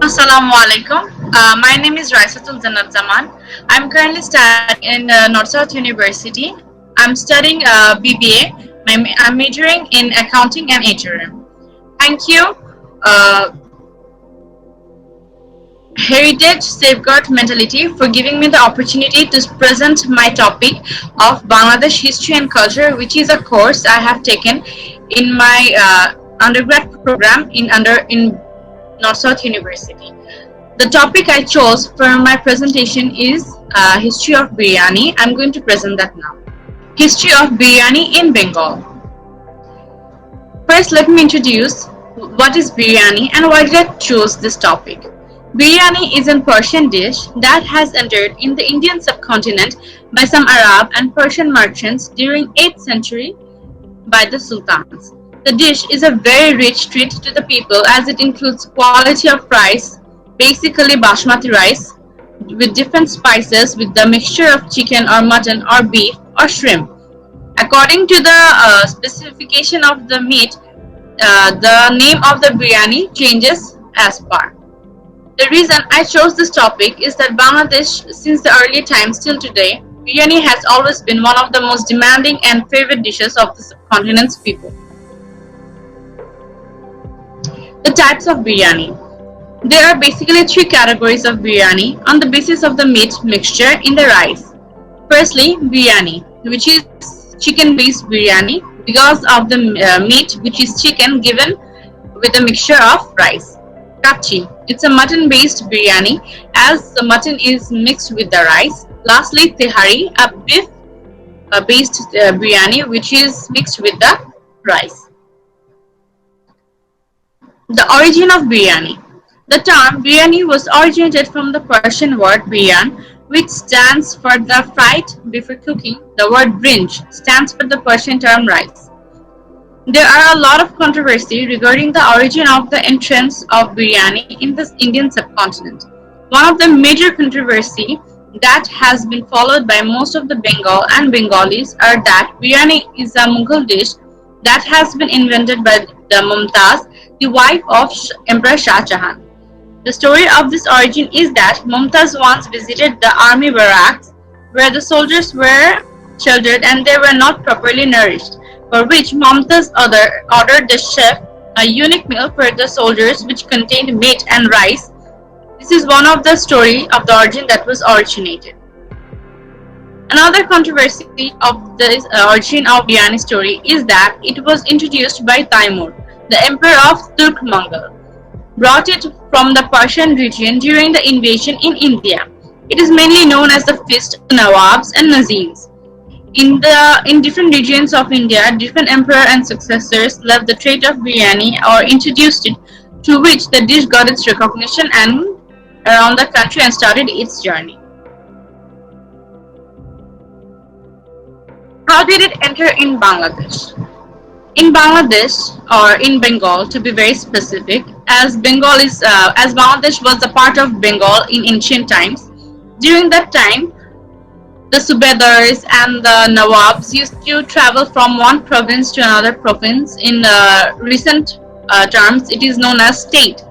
Assalamu alaikum. My name is Raisatul Jannat Zaman. I'm currently studying in North South University. I'm studying BBA. I'm majoring in accounting and HRM. Thank you, uh, Heritage Safeguard Mentality, for giving me the opportunity to present my topic of Bangladesh History and Culture, which is a course I have taken in my undergrad program in North South University. The topic I chose for my presentation is history of biryani. I'm going to present that now. History of biryani in Bengal. First, let me introduce what is biryani and why did I choose this topic. Biryani is a Persian dish that has entered in the Indian subcontinent by some Arab and Persian merchants during 8th century by the sultans. The dish is a very rich treat to the people as it includes quality of rice, basically basmati rice, with different spices with the mixture of chicken or mutton or beef or shrimp. According to the specification of the meat, the name of the biryani changes as per. The reason I chose this topic is that Bangladesh, since the early times till today, biryani has always been one of the most demanding and favorite dishes of the subcontinent's people. The types of biryani. There are basically three categories of biryani on the basis of the meat mixture in the rice. Firstly, biryani, which is chicken-based biryani because of the meat, which is chicken given with a mixture of rice. Kachi, it's a mutton-based biryani as the mutton is mixed with the rice. Lastly, tehari, a beef-based biryani which is mixed with the rice. The origin of biryani. The term biryani was originated from the Persian word biryan, which stands for the fried before cooking. The word brinj stands for the Persian term rice. There are a lot of controversy regarding the origin of the entrance of biryani in the Indian subcontinent. One of the major controversy that has been followed by most of the Bengal and Bengalis are that biryani is a Mughal dish that has been invented by the Mumtaz, the wife of Emperor Shah Jahan. The story of this origin is that Mumtaz once visited the army barracks where the soldiers were sheltered and they were not properly nourished, for which Mumtaz ordered the chef a unique meal for the soldiers which contained meat and rice. This is one of the story of the origin that was originated. Another controversy of the origin of biryani story is that it was introduced by Taimur, the emperor of Turkmengal, brought it from the Persian region during the invasion in India. It is mainly known as the feast of Nawabs and Nazims. In different regions of India, different emperor and successors left the trade of biryani or introduced it, to which the dish got its recognition and around the country and started its journey. How did it enter in Bangladesh? In Bangladesh, or in Bengal to be very specific, as Bangladesh was a part of Bengal in ancient times, during that time the Subedars and the Nawabs used to travel from one province to another province. In recent terms, it is known as state.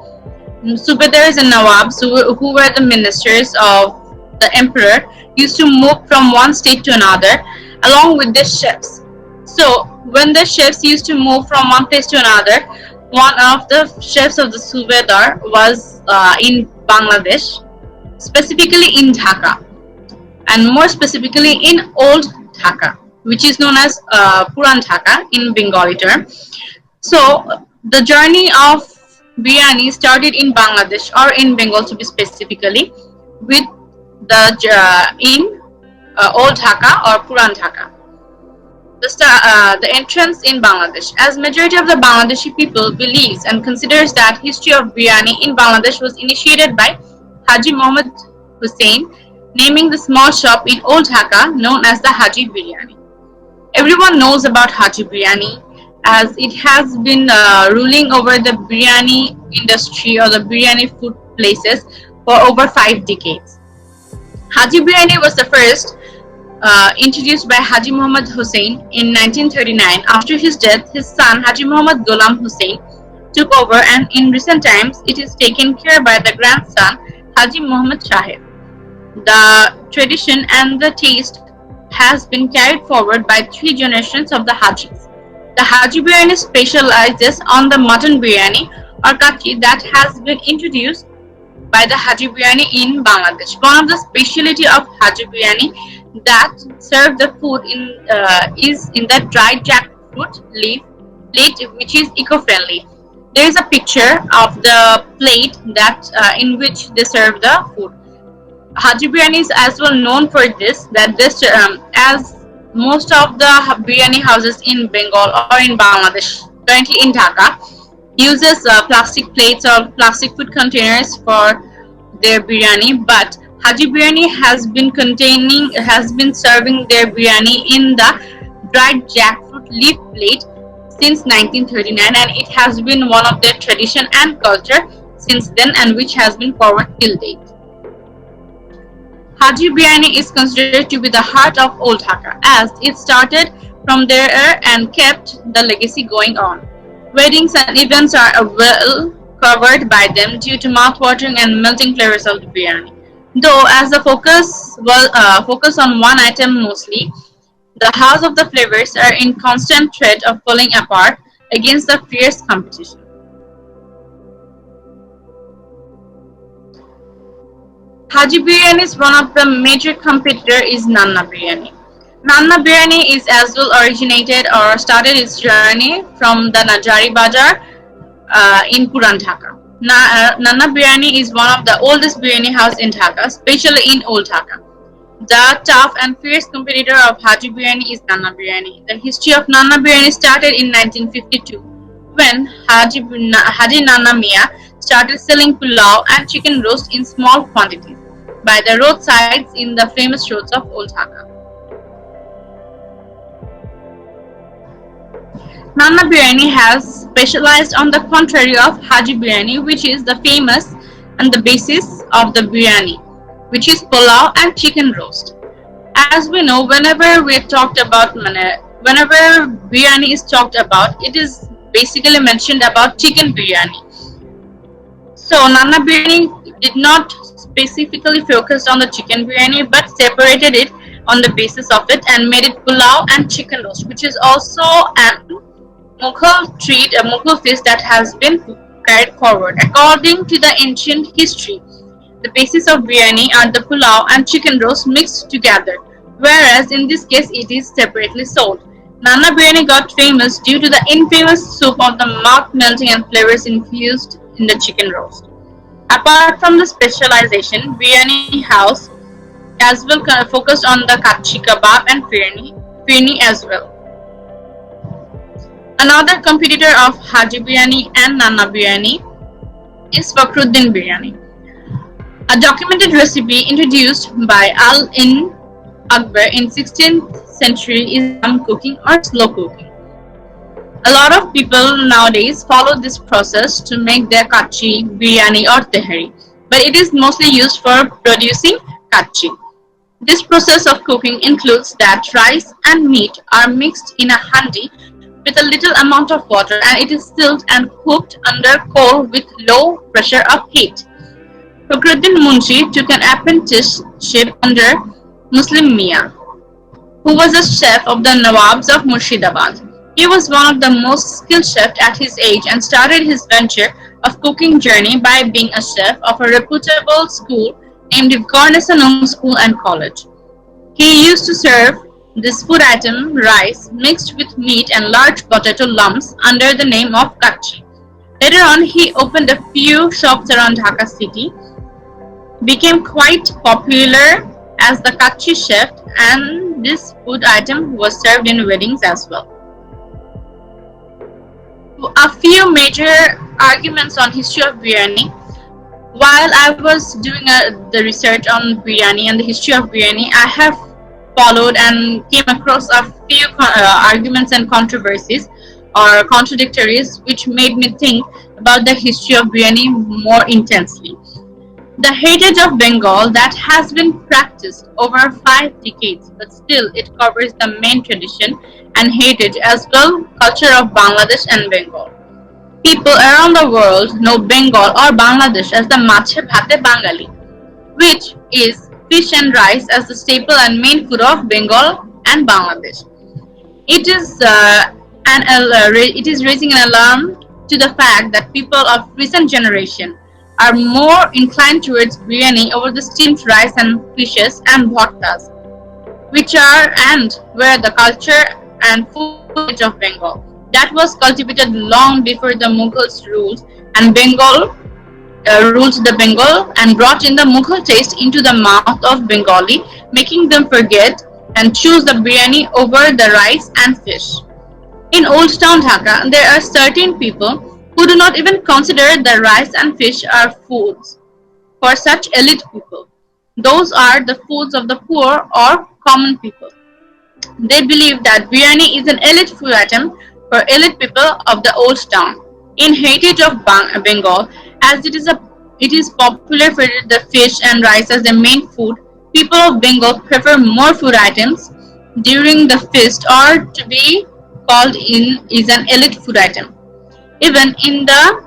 Subedars and Nawabs, who were the ministers of the emperor, used to move from one state to another along with the chefs. So, when the chefs used to move from one place to another, one of the chefs of the Subedar was in Bangladesh, specifically in Dhaka, and more specifically in Old Dhaka, which is known as Puran Dhaka in Bengali term. So, the journey of biryani started in Bangladesh or in Bengal to be specifically with in Old Dhaka or Puran Dhaka. The entrance in Bangladesh, as majority of the Bangladeshi people believes and considers that history of biryani in Bangladesh was initiated by Haji Muhammad Hussain, naming the small shop in Old Dhaka known as the Haji Biryani. Everyone knows about Haji Biryani as it has been ruling over the biryani industry or the biryani food places for over 5 decades. Haji Biryani was the first introduced by Haji Muhammad Hussain in 1939. After his death, his son Haji Muhammad Ghulam Hussain took over, and in recent times it is taken care by the grandson Haji Muhammad Shahid. The tradition and the taste has been carried forward by three generations of the Hajis. The Haji Biryani specializes on the mutton biryani or kachi that has been introduced by the Haji Biryani in Bangladesh. One of the specialty of Haji Biryani that serve the food is in the dried jackfruit leaf plate, which is eco-friendly. There is a picture of the plate that in which they serve the food. Haji Biryani is as well known for this as most of the biryani houses in Bengal or in Bangladesh, currently in Dhaka, uses plastic plates or plastic food containers for their biryani. But Haji Biryani has been serving their biryani in the dried jackfruit leaf plate since 1939, and it has been one of their tradition and culture since then, and which has been forward till date. Haji Biryani is considered to be the heart of Old Dhaka, as it started from there and kept the legacy going on. Weddings and events are well covered by them due to mouth-watering and melting flavors of the biryani. Though, as the focus on one item mostly, the House of the Flavors are in constant threat of falling apart against the fierce competition. Haji Biryani's one of the major competitor is Nanna Biryani. Nanna Biryani is as well originated or started its journey from the Najari Bazaar in Puran Dhaka. Nanna Biryani is one of the oldest biryani house in Dhaka, especially in Old Dhaka. The tough and fierce competitor of Haji Biryani is Nanna Biryani. The history of Nanna Biryani started in 1952 when Haji Nanna Mia started selling pulao and chicken roast in small quantities by the roadsides in the famous roads of Old Dhaka. Nanna Biryani has specialized on the contrary of Haji Biryani, which is the famous and the basis of the biryani, which is pulao and chicken roast. As we know, whenever biryani is talked about, it is basically mentioned about chicken biryani. So Nanna Biryani did not specifically focus on the chicken biryani, but separated it on the basis of it and made it pulao and chicken roast, which is also an a Mughal feast that has been carried forward. According to the ancient history, the basis of biryani are the pulao and chicken roast mixed together, whereas in this case it is separately sold. Nanna Biryani got famous due to the infamous soup of the mouth melting and flavors infused in the chicken roast. Apart from the specialization, Biryani House as well focused on the kachi kebab and firni as well. Another competitor of Haji Biryani and Nanna Biryani is Fakhruddin Biryani. A documented recipe introduced by Al-In Akbar in 16th century is dum cooking or slow cooking. A lot of people nowadays follow this process to make their kachi, biryani or tehari, but it is mostly used for producing kachi. This process of cooking includes that rice and meat are mixed in a handi with a little amount of water, and it is stilled and cooked under coal with low pressure of heat. Fakhruddin Munshi took an apprenticeship under Muslim Mia, who was a chef of the Nawabs of Murshidabad. He was one of the most skilled chefs at his age and started his venture of cooking journey by being a chef of a reputable school named Garnesanum School and College. He used to serve this food item, rice, mixed with meat and large potato lumps under the name of kachi. Later on, he opened a few shops around Dhaka city, became quite popular as the kachi chef, and this food item was served in weddings as well. A few major arguments on history of biryani. While I was doing the research on biryani and the history of biryani, I have followed and came across a few arguments and controversies or contradictories which made me think about the history of biryani more intensely. The heritage of Bengal that has been practiced over 5 decades, but still it covers the main tradition and heritage as well culture of Bangladesh and Bengal. People around the world know Bengal or Bangladesh as the Mache Bhate Bangali, which is fish and rice as the staple and main food of Bengal and Bangladesh. It is it is raising an alarm to the fact that people of recent generation are more inclined towards biryani over the steamed rice and fishes and bhattas, which are and were the culture and food of Bengal that was cultivated long before the Mughals ruled and Bengal ruled the Bengal and brought in the Mughal taste into the mouth of Bengali, making them forget and choose the biryani over the rice and fish. In Old Town Dhaka, there are certain people who do not even consider the rice and fish are foods for such elite people. Those are the foods of the poor or common people. They believe that biryani is an elite food item for elite people of the old town. In heritage of Bengal, as it is popular for the fish and rice as the main food, people of Bengal prefer more food items during the feast or to be called in is an elite food item. Even in the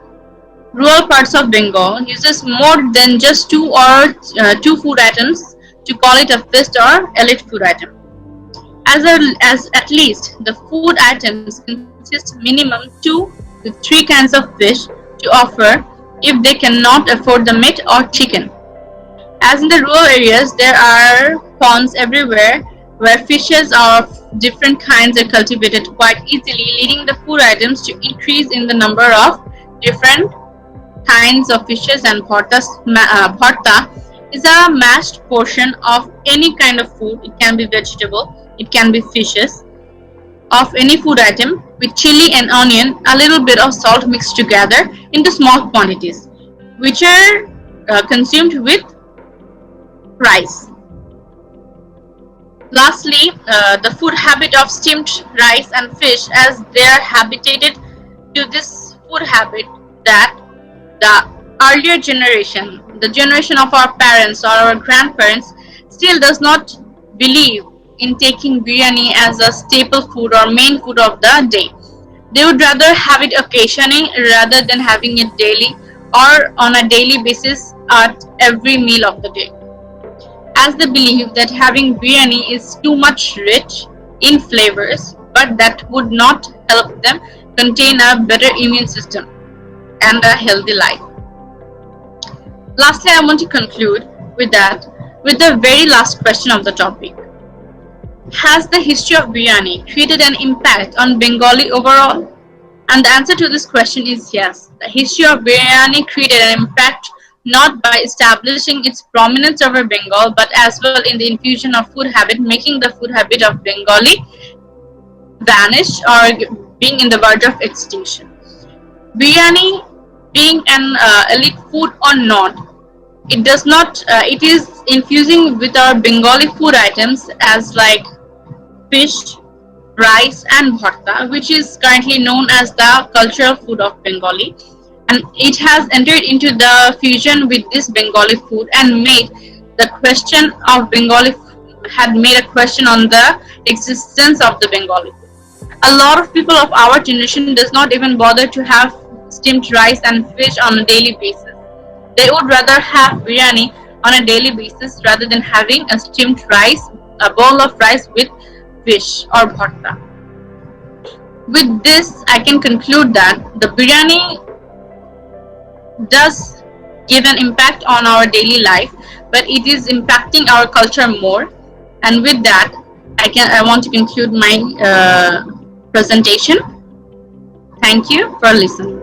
rural parts of Bengal, uses more than just two food items to call it a feast or elite food item. As at least the food items consist minimum 2 to 3 kinds of fish to offer if they cannot afford the meat or chicken. As in the rural areas, there are ponds everywhere where fishes of different kinds are cultivated quite easily, leading the food items to increase in the number of different kinds of fishes and bharta is a mashed portion of any kind of food. It can be vegetable, it can be fishes, of any food item with chili and onion, a little bit of salt mixed together into small quantities, which are consumed with rice. Lastly, the food habit of steamed rice and fish, as they are habituated to this food habit that the earlier generation, the generation of our parents or our grandparents, still does not believe in taking biryani as a staple food or main food of the day. They would rather have it occasionally rather than having it daily or on a daily basis at every meal of the day, as they believe that having biryani is too much rich in flavors, but that would not help them contain a better immune system and a healthy life. Lastly, I want to conclude with the very last question of the topic. Has the history of biryani created an impact on Bengali overall? And the answer to this question is yes. The history of biryani created an impact not by establishing its prominence over Bengal, but as well in the infusion of food habit, making the food habit of Bengali vanish or being in the verge of extinction. Biryani being an elite food or not, it does not. It is infusing with our Bengali food items as like fish, rice, and bharta, which is currently known as the cultural food of Bengali, and it has entered into the fusion with this Bengali food and made the question of Bengali had made a question on the existence of the Bengali food. A lot of people of our generation does not even bother to have steamed rice and fish on a daily basis. They would rather have biryani on a daily basis rather than having a steamed rice, a bowl of rice with fish or bharta. With this, I can conclude that the biryani does give an impact on our daily life, but it is impacting our culture more. And with that, I want to conclude my presentation. Thank you for listening.